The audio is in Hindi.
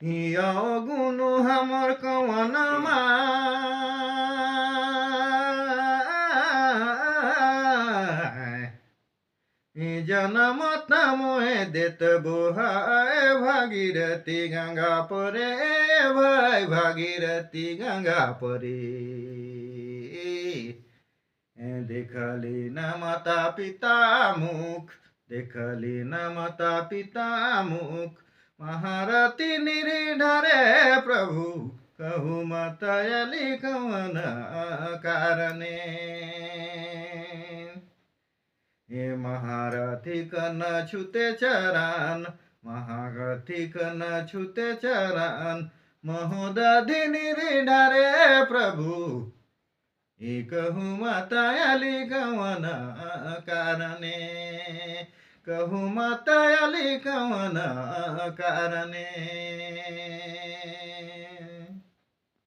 यो गुनु हमर कवनमा जनम मोहे देत बुहाय भागीरथी गंगा परे भाई भागीरथी गंगा परे देखली न माता पिता मुख देखली न माता पिता मुख महारथी निरीढरे प्रभु कहु मतयली कवन कारणे हे महारथी कन छुते चरण महारथी कन छुते चरण महोदधि निरीढरे प्रभु कहु मतयली कवन कारणे कहु मतयली कवन कारणे